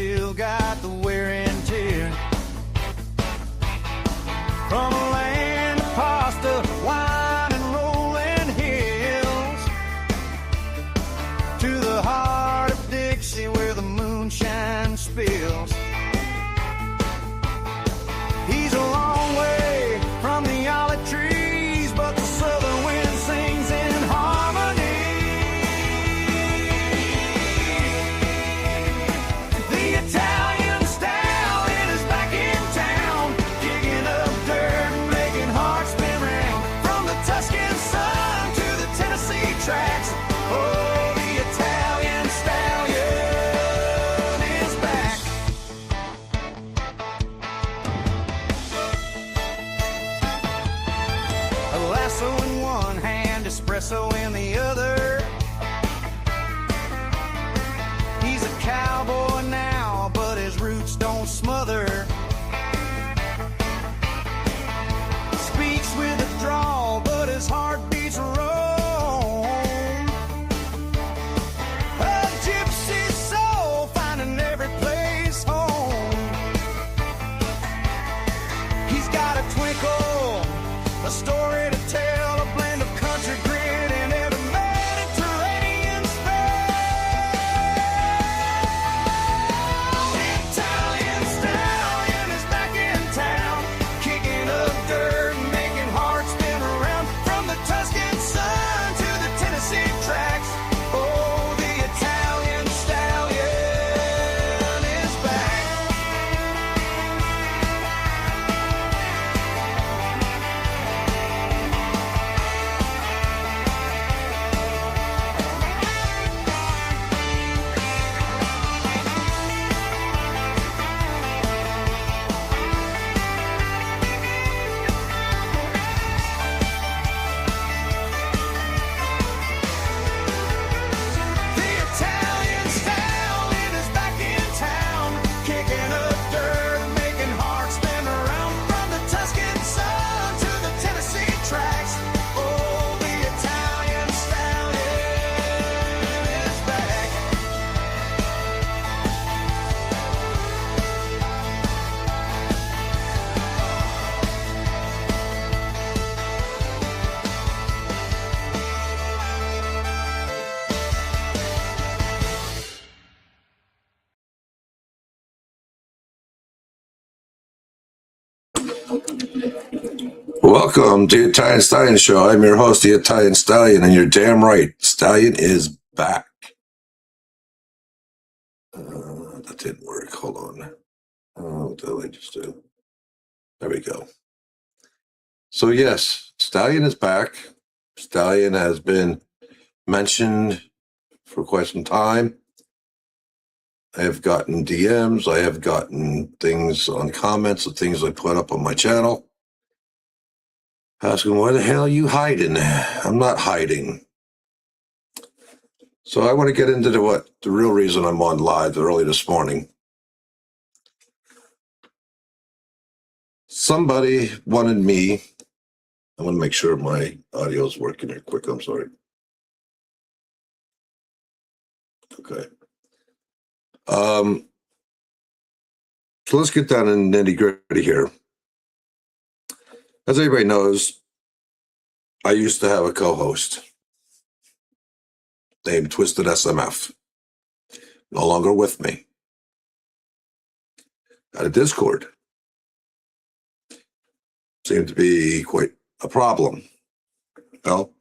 still got the wear and tear. From a land of pasta, wine, and rolling hills, to the heart of Dixie where the moonshine spills. He's a long way from the olive trees, but the southern wind sings in harmony. The Italian stallion is back in town, kicking up dirt and making hearts spin round. From the Tuscan sun to the Tennessee tracks, oh, the Italian stallion is back. A lasso in one hand, espresso in the other. He's a cowboy now, but his roots don't smother. Speaks with a drawl, but his heart beats roam. A gypsy soul finding every place home. He's got a twinkle, a story to tell, a blend of country grit and every Mediterranean spell. The Italian stallion is back in town, kicking up dirt and making hearts spin around. From the Tuscan sun to the Tennessee tracks, oh, the Italian stallion is back. The Italian stallion is back in town, kicking up dirt, making hearts spin around. From the Tuscan sun to the Tennessee tracks, oh, the Italian stallion is back. Welcome to the Italian Stallion Show. I'm your host, the Italian Stallion, and you're damn right. Stallion is back. That didn't work. Hold on. What did I just do? There we go. So yes, Stallion is back. Stallion has been mentioned for quite some time. I have gotten DMs. I have gotten things on comments of things I put up on my channel, asking, why the hell are you hiding? I'm not hiding. So I want to get into the real reason I'm on live early this morning. Somebody wanted me, I want to make sure my audio is working here quick. I'm sorry. Okay. So let's get down in nitty gritty here. As everybody knows, I used to have a co-host named Twisted SMF, no longer with me. Had a Discord. Seemed to be quite a problem. Well,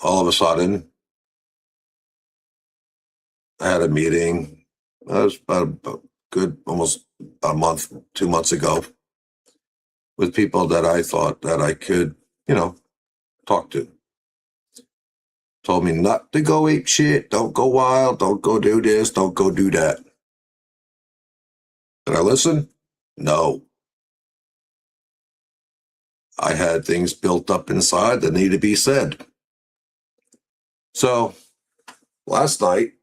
all of a sudden, I had a meeting. That was about a good, almost a month, 2 months ago, with people that I thought that I could, talk to. Told me not to go ape shit, don't go wild, don't go do this, don't go do that. Did I listen? No. I had things built up inside that need to be said. So last night,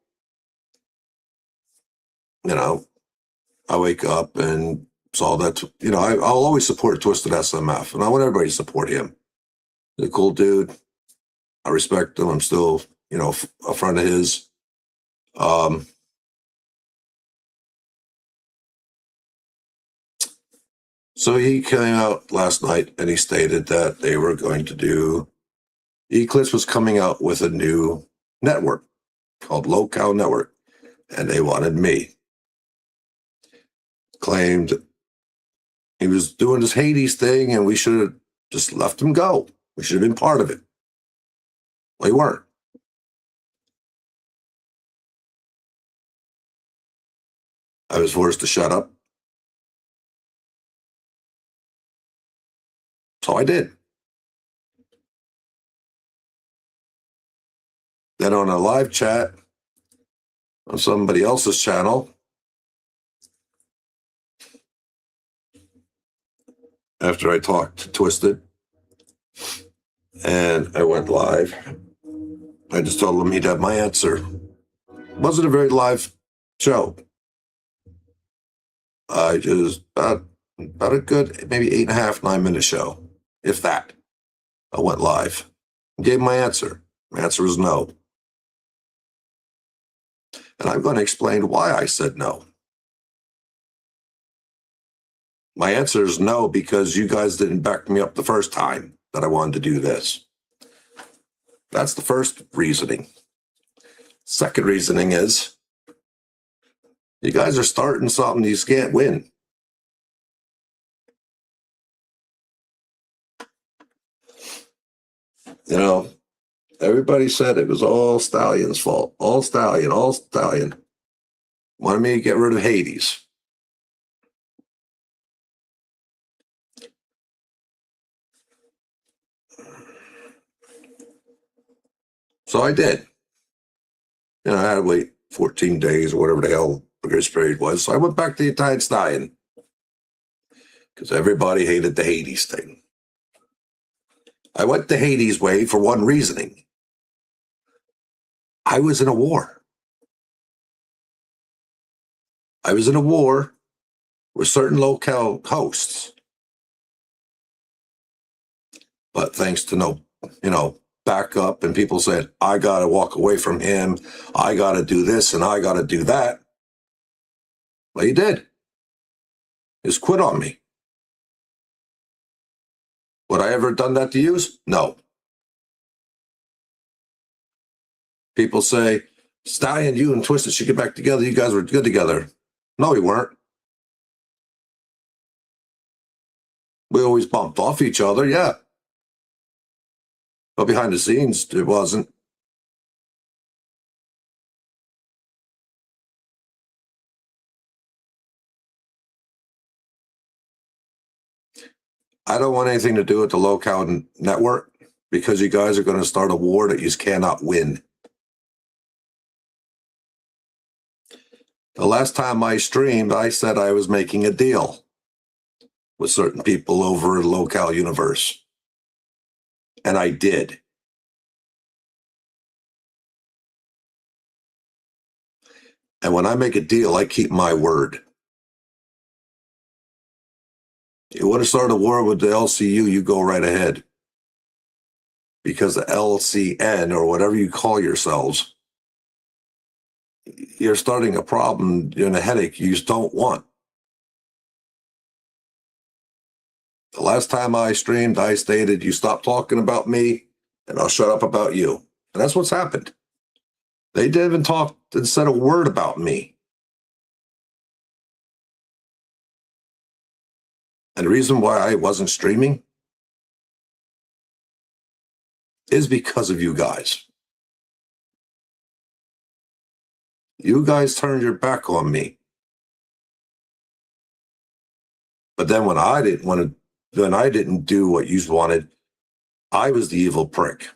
I wake up and saw that, I'll always support Twisted SMF, and I want everybody to support him. He's a cool dude. I respect him. I'm still a friend of his. So he came out last night and he stated that they were going to do, Eclipse was coming out with a new network called LolCow Network, and they wanted me. Claimed he was doing this Hades thing and we should have just left him go. We should have been part of it. Well, we weren't. I was forced to shut up. So I did. Then on a live chat on somebody else's channel, after I talked to Twisted and I went live, I just told him he'd have my answer. It wasn't a very live show. I just about a good maybe 8.5, 9 minute show, if that. I went live, gave my answer. My answer was no. And I'm going to explain why I said no. My answer is no because you guys didn't back me up the first time that I wanted to do this. That's the first reasoning. Second reasoning is you guys are starting something you can't win. Everybody said it was all Stallion's fault. All Stallion, all Stallion. Wanted me to get rid of Hades. So I did. I had to wait 14 days or whatever the hell the grace period was. So I went back to the Italian Stallion because everybody hated the Hades thing. I went the Hades way for one reasoning. I was in a war. I was in a war with certain LolCow hosts. But thanks to no, backup and people said, I got to walk away from him. I got to do this and I got to do that. Well, he did. Just quit on me. Would I ever done that to you? No. People say, Stallion, you and Twisted should get back together. You guys were good together. No, we weren't. We always bumped off each other, yeah. But behind the scenes, it wasn't. I don't want anything to do with the LolCow Network because you guys are going to start a war that you cannot win. The last time I streamed, I said I was making a deal with certain people over at LolCow Universe. And I did. And when I make a deal, I keep my word. You want to start a war with the LCU, you go right ahead. Because the LCN, or whatever you call yourselves, you're starting a problem and a headache you just don't want. The last time I streamed, I stated, you stop talking about me and I'll shut up about you. And that's what's happened. They didn't even talk and said a word about me. And the reason why I wasn't streaming is because of you guys. You guys turned your back on me. But then when I didn't do what you wanted, I was the evil prick.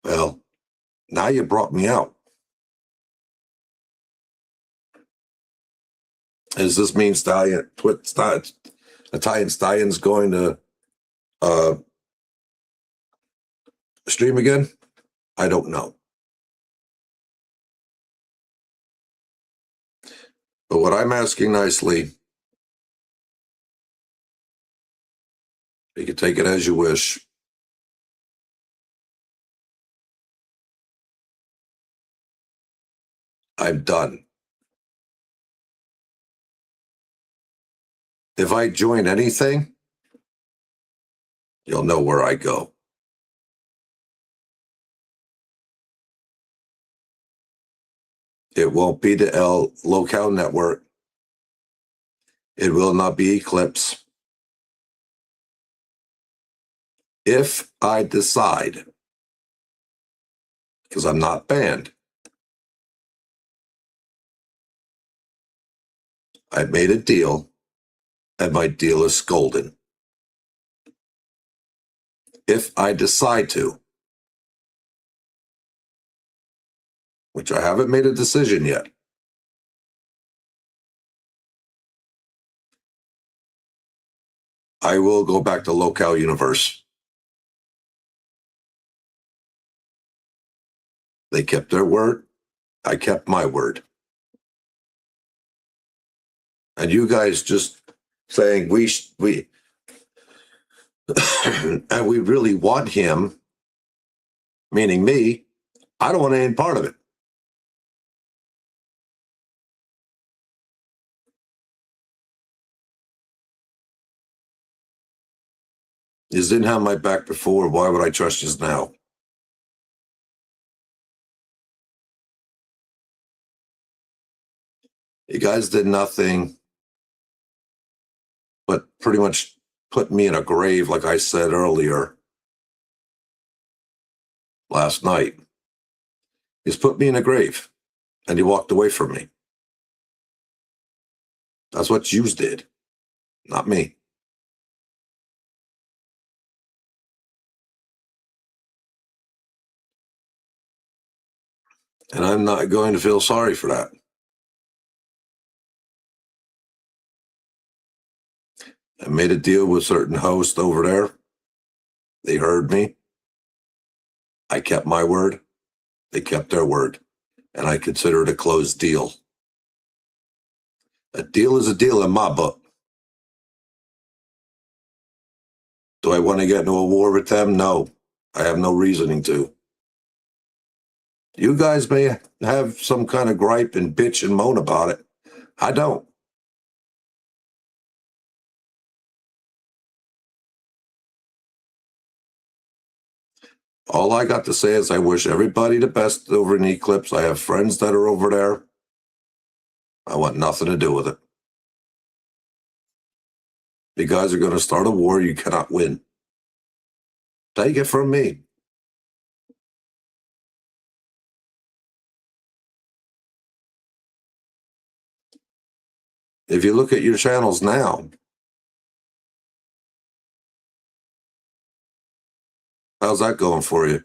Well, now you brought me out. Does this mean Italian Stallion's going to stream again? I don't know. But what I'm asking nicely, you can take it as you wish. I'm done. If I join anything, you'll know where I go. It won't be the LolCow Network. It will not be Eclipse. If I decide, because I'm not banned, I made a deal, and my deal is golden. If I decide to, which I haven't made a decision yet, I will go back to LolCow Universe. They kept their word. I kept my word. And you guys just saying we and we really want him, meaning me, I don't want any part of it. You didn't have my back before. Why would I trust you now? You guys did nothing but pretty much put me in a grave, like I said earlier last night. You just put me in a grave and you walked away from me. That's what you did, not me. And I'm not going to feel sorry for that. I made a deal with certain hosts over there. They heard me. I kept my word. They kept their word. And I consider it a closed deal. A deal is a deal in my book. Do I want to get into a war with them? No. I have no reasoning to. You guys may have some kind of gripe and bitch and moan about it. I don't. All I got to say is I wish everybody the best over in Eclipse. I have friends that are over there. I want nothing to do with it. You guys are going to start a war you cannot win. Take it from me. If you look at your channels now, how's that going for you?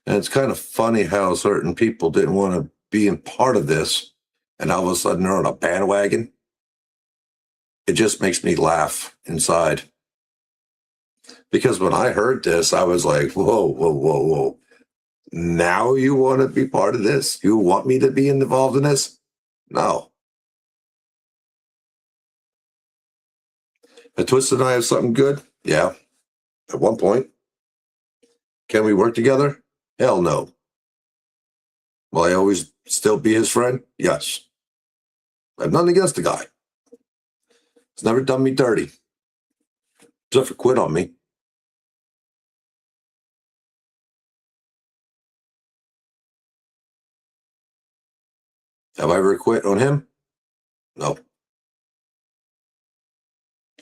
And it's kind of funny how certain people didn't want to be in part of this, and all of a sudden they're on a bandwagon. It just makes me laugh inside. Because when I heard this, I was like, whoa, whoa, whoa, whoa. Now you want to be part of this? You want me to be involved in this? No. But Twist and I have something good? Yeah, at one point. Can we work together? Hell no. Will I always still be his friend? Yes. I have nothing against the guy. He's never done me dirty. Except for quit on me. Have I ever quit on him? No.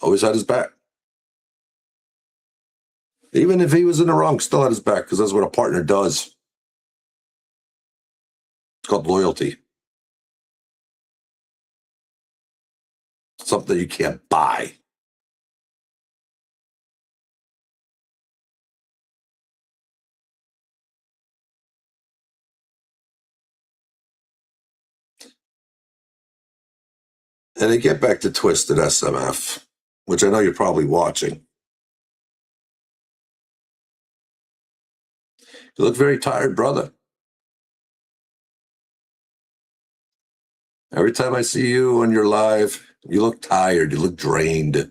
Always had his back. Even if he was in the wrong, still had his back, because that's what a partner does. It's called loyalty. It's something you can't buy. And to get back to Twisted SMF, which I know you're probably watching. You look very tired, brother. Every time I see you on your live, you look tired. You look drained.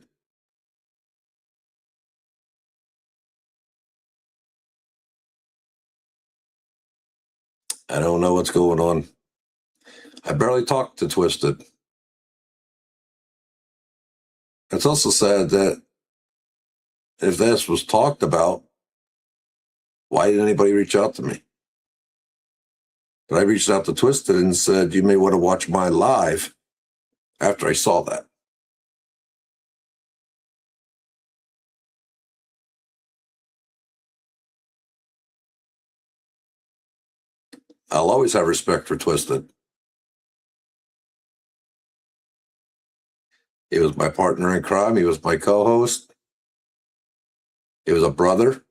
I don't know what's going on. I barely talk to Twisted. It's also sad that if this was talked about, why didn't anybody reach out to me? But I reached out to Twisted and said, you may want to watch my live after I saw that. I'll always have respect for Twisted. He was my partner in crime. He was my co-host. He was a brother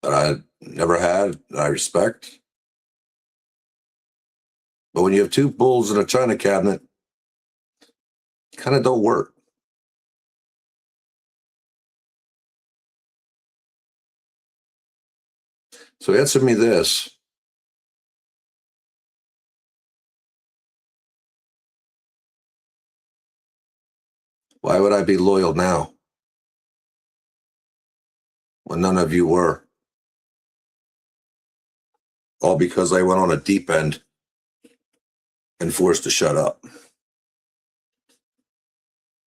that I never had, that I respect. But when you have two bulls in a china cabinet, it kind of don't work. So answer me this. Why would I be loyal now when none of you were? All because I went on a deep end and forced to shut up.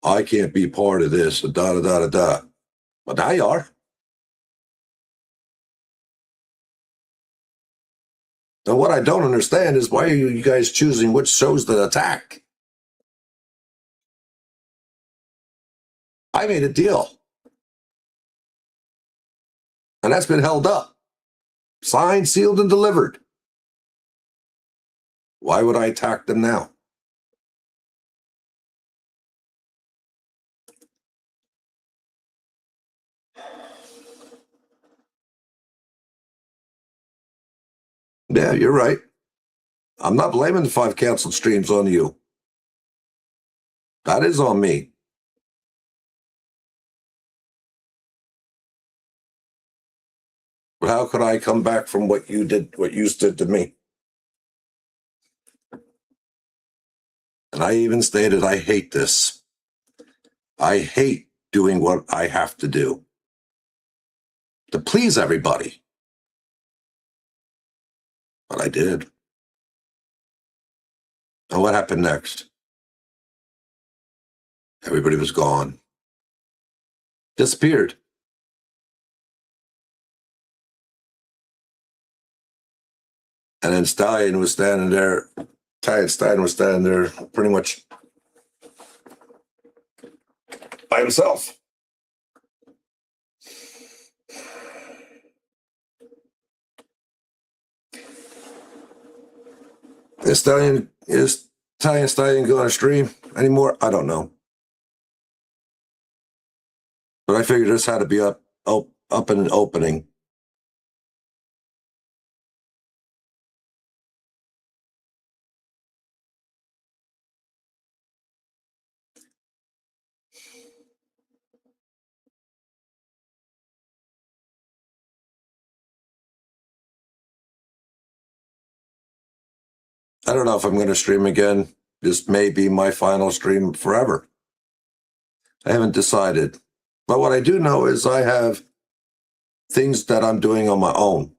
I can't be part of this, da da da da da. But now you are. And what I don't understand is why are you guys choosing which shows to attack? I made a deal. And that's been held up. Signed, sealed, and delivered. Why would I attack them now? Yeah, you're right. I'm not blaming the 5 canceled streams on you. That is on me. But how could I come back from what you did to me? And I even stated, I hate this. I hate doing what I have to do to please everybody. But I did. And what happened next? Everybody was gone. Disappeared. And then Stallion was standing there. Stallion was standing there pretty much by himself. Is Stallion going to stream anymore? I don't know. But I figured this had to be up in an opening. I don't know if I'm going to stream again. This may be my final stream forever. I haven't decided. But what I do know is I have things that I'm doing on my own.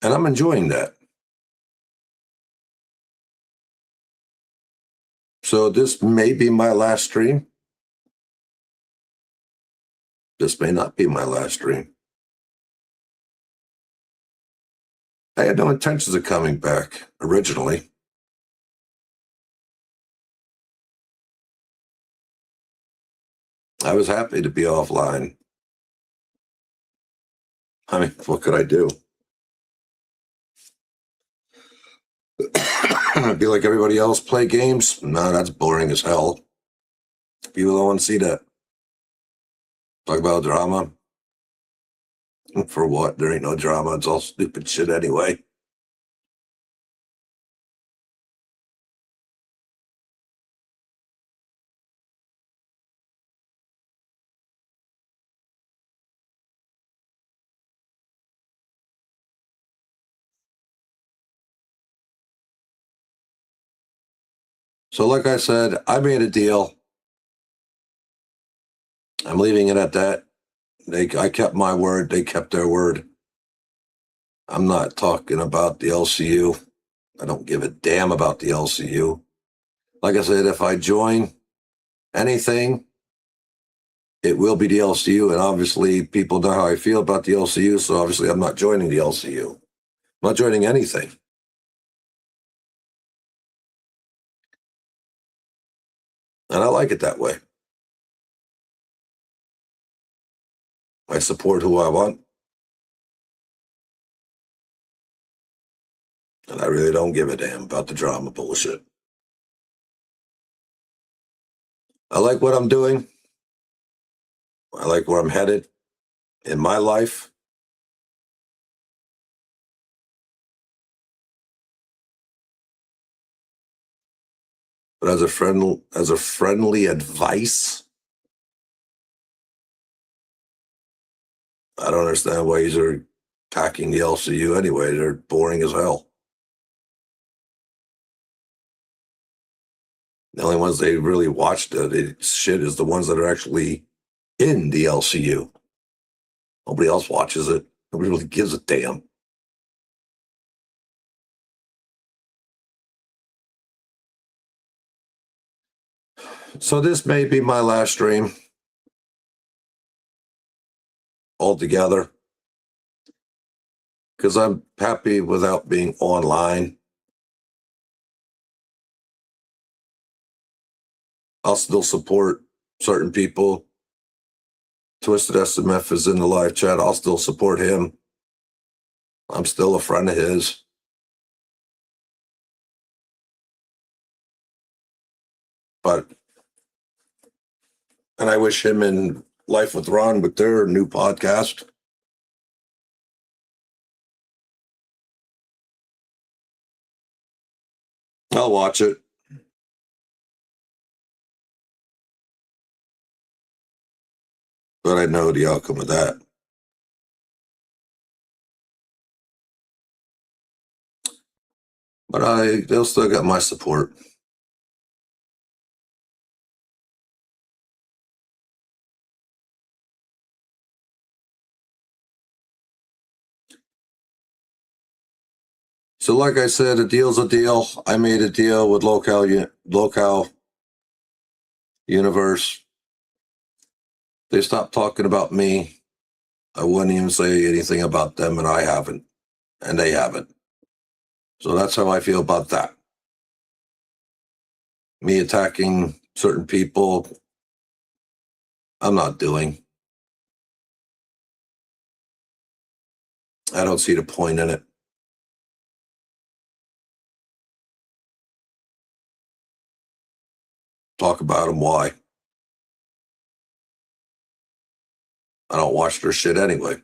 And I'm enjoying that. So this may be my last stream. This may not be my last stream. I had no intentions of coming back originally. I was happy to be offline. I mean, what could I do? Be like everybody else, play games? No, that's boring as hell. People don't want to see that. Talk about drama. For what? There ain't no drama. It's all stupid shit anyway. So, like I said, I made a deal. I'm leaving it at that. I kept my word. They kept their word. I'm not talking about the LCU. I don't give a damn about the LCU. Like I said, if I join anything, it will be the LCU. And obviously, people know how I feel about the LCU. So obviously, I'm not joining the LCU. I'm not joining anything. And I like it that way. I support who I want. And I really don't give a damn about the drama bullshit. I like what I'm doing. I like where I'm headed in my life. But as a friendly advice, I don't understand why you're attacking the LCU anyway. They're boring as hell. The only ones they really watch the shit is the ones that are actually in the LCU. Nobody else watches it. Nobody really gives a damn. So this may be my last stream altogether because I'm happy without being online. I'll still support certain people. Twisted SMF is in the live chat. I'll still support him. I'm still a friend of his. And I wish him and Life with Ron with their new podcast. I'll watch it. But I know the outcome of that. But they'll still get my support. So, like I said, a deal's a deal. I made a deal with LolCow Universe. They stopped talking about me. I wouldn't even say anything about them, and I haven't, and they haven't. So that's how I feel about that. Me attacking certain people, I'm not doing. I don't see the point in it. Talk about them. Why? I don't watch their shit anyway.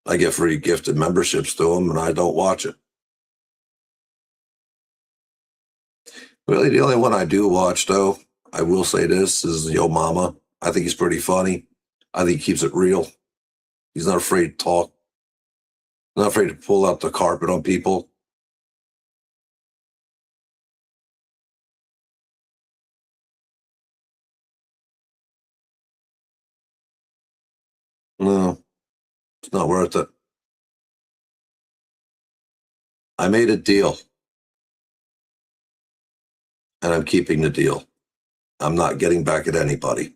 I get free gifted memberships to them, and I don't watch it. Really, the only one I do watch, though, I will say this, is Yo Mama. I think he's pretty funny. I think he keeps it real. He's not afraid to talk. Not afraid to pull out the carpet on people. No, it's not worth it. I made a deal, and I'm keeping the deal. I'm not getting back at anybody.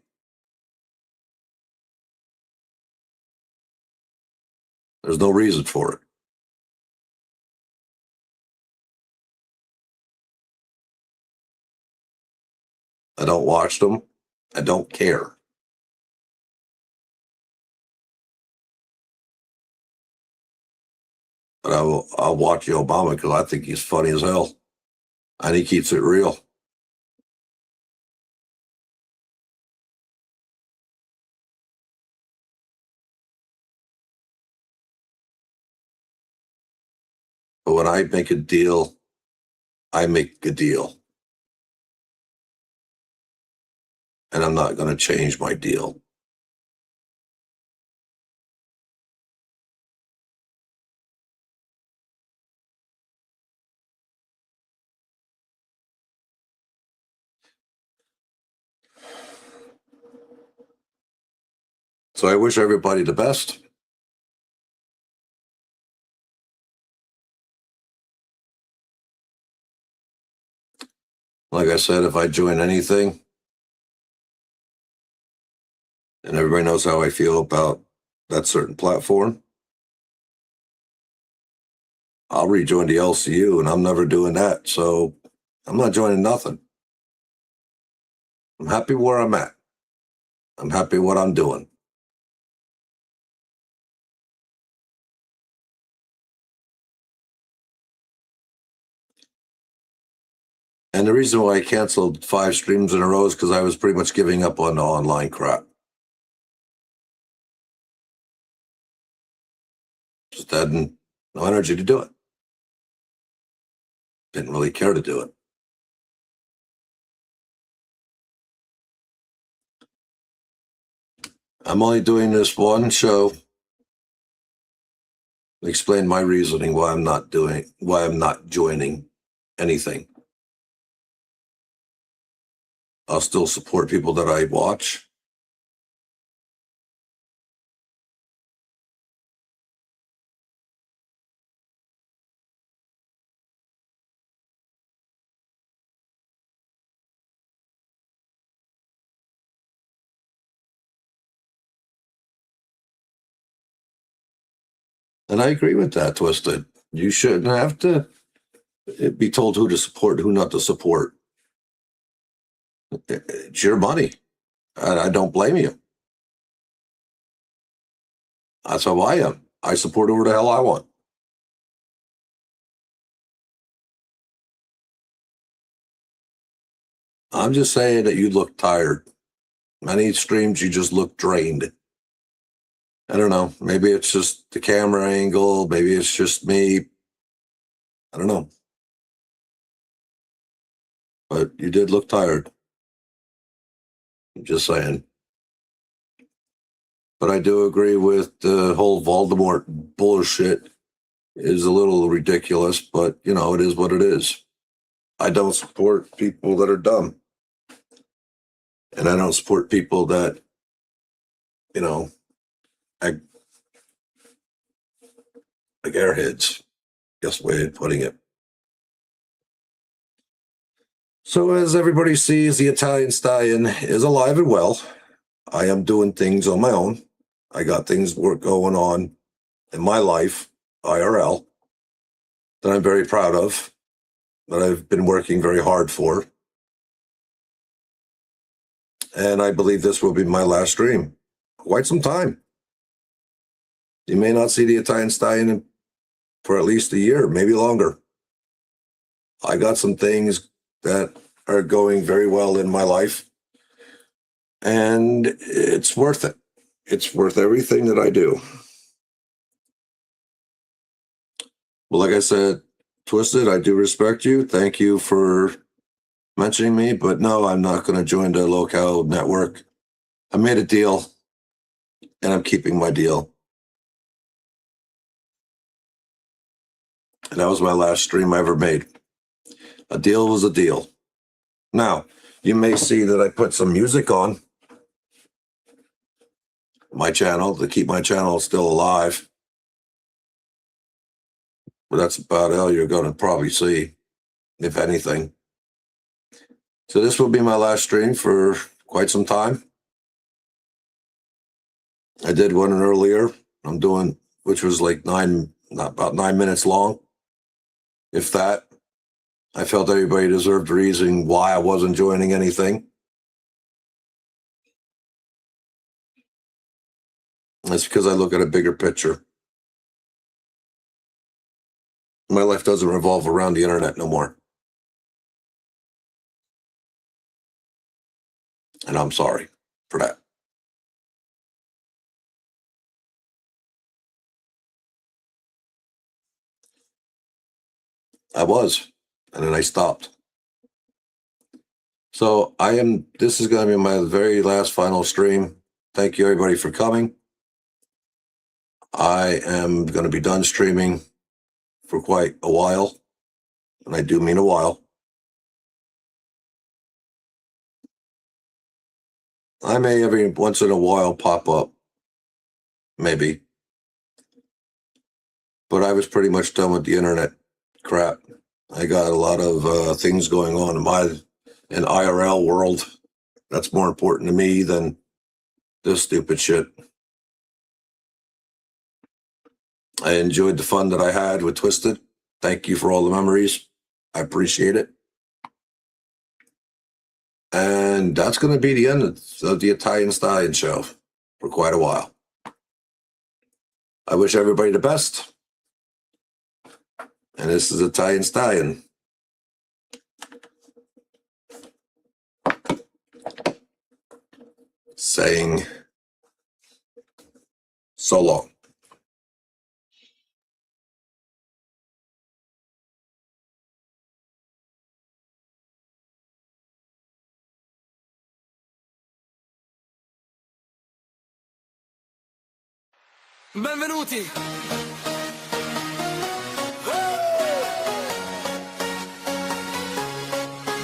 There's no reason for it. I don't watch them. I don't care. But I'll watch Yo Obama because I think he's funny as hell. And he keeps it real. But when I make a deal, I make a deal. And I'm not going to change my deal. So I wish everybody the best. Like I said, if I join anything, and everybody knows how I feel about that certain platform, I'll rejoin the LCU, and I'm never doing that. So I'm not joining nothing. I'm happy where I'm at. I'm happy what I'm doing. And the reason why I canceled 5 streams in a row is because I was pretty much giving up on the online crap. Just had no energy to do it. Didn't really care to do it. I'm only doing this one show. Explain my reasoning why I'm not joining anything. I'll still support people that I watch. And I agree with that, Twisted. You shouldn't have to be told who to support, who not to support. It's your money. I don't blame you. That's how I am. I support whoever the hell I want. I'm just saying that you look tired. Many streams, you just look drained. I don't know. Maybe it's just the camera angle. Maybe it's just me. I don't know. But you did look tired. I'm just saying. But I do agree with the whole Voldemort bullshit is a little ridiculous, but you know, it is what it is. I don't support people that are dumb. And I don't support people that, you know, act like airheads. Guess the way of putting it. So as everybody sees, the Italian Stallion is alive and well. I am doing things on my own. I got things going on in my life, IRL, that I'm very proud of, that I've been working very hard for. And I believe this will be my last stream. Quite some time. You may not see the Italian Stallion for at least a year, maybe longer. I got some things that are going very well in my life, and it's worth it. It's worth everything that I do. Well, like I said, Twisted, I do respect you. Thank you for mentioning me, but no, I'm not going to join the LolCow Network. I made a deal, and I'm keeping my deal. And that was my last stream I ever made. A deal was a deal. Now, you may see that I put some music on my channel to keep my channel still alive. But that's about all you're going to probably see, if anything. So this will be my last stream for quite some time. I did one earlier. I'm doing, which was like about 9 minutes long. If that, I felt everybody deserved a reason why I wasn't joining anything. That's because I look at a bigger picture. My life doesn't revolve around the internet no more. And I'm sorry for that. I was, and then I stopped. So this is going to be my very last final stream. Thank you everybody for coming. I am going to be done streaming for quite a while, and I do mean a while. I may every once in a while pop up maybe. But I was pretty much done with the internet crap. I got a lot of things going on in IRL world. That's more important to me than this stupid shit. I enjoyed the fun that I had with Twisted. Thank you for all the memories. I appreciate it. And that's going to be the end of the Italian Stallion show for quite a while. I wish everybody the best. And this is Italian Stallion. Saying so long. Benvenuti.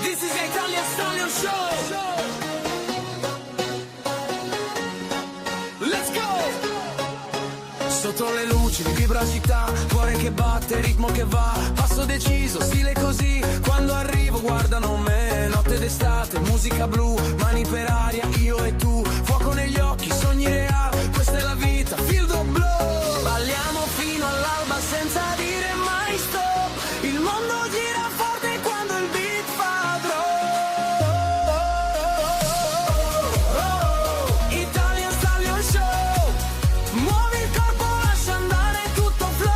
This is the Italian Stallion Show. Let's go. Sotto le luci, vibrosità, cuore che batte, ritmo che va, passo deciso, stile così. Quando arrivo guardano me, notte d'estate, musica blu, mani per aria, io e tu, fuoco negli occhi, sogni reali, questa è la vita, feel the blow. Balliamo fino all'alba senza dire mai stop, il mondo gira forte quando il beat fa drop. Italian Stallion Show, muovi il corpo, lascia andare tutto flow.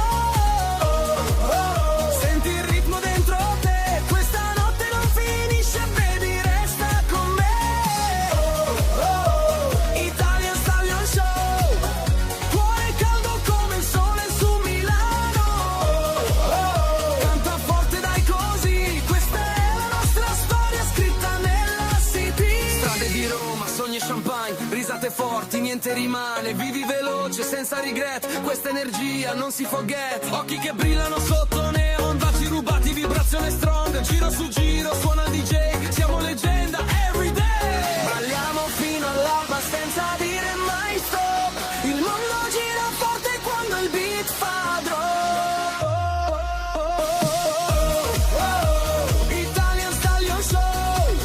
Senti il ritmo dentro te, questa notte non finisce, baby, resta con me. Italian Stallion Show, cuore caldo come il sole su Milano. Canta forte dai così, questa è la nostra storia scritta nella city. Strade di Roma, sogni e champagne, risate forti, niente rimane, vivi veloce senza regret, questa energia non si forget. Occhi che brillano sotto neon, baci rubati, vibrazione strong, giro su giro, suona il DJ, siamo leggenda everyday. Balliamo fino all'alba senza dire mai stop, il mondo gira forte quando il beat fa drop. Italian Stallion Show,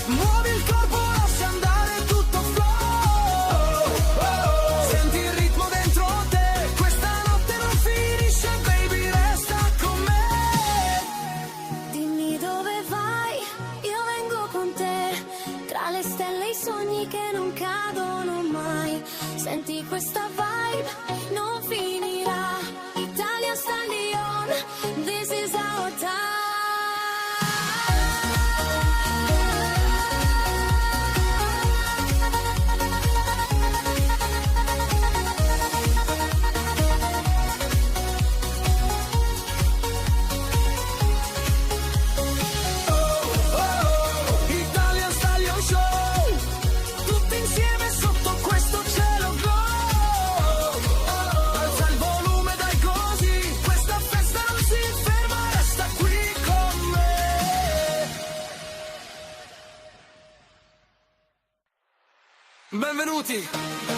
muovi il corpo, lascia andare tutto flow. Senti il ritmo dentro te, questa notte non finisce, baby, resta con me. Dimmi dove vai, io vengo con te, tra le stelle e i sogni che non cadono mai. Senti questa vibe, non finirà. Italian Stallion, this is our time. Italian Stallion Show, tutti insieme sotto questo cielo blu. Alza il volume dai così, questa festa non si ferma, resta qui con me. Benvenuti.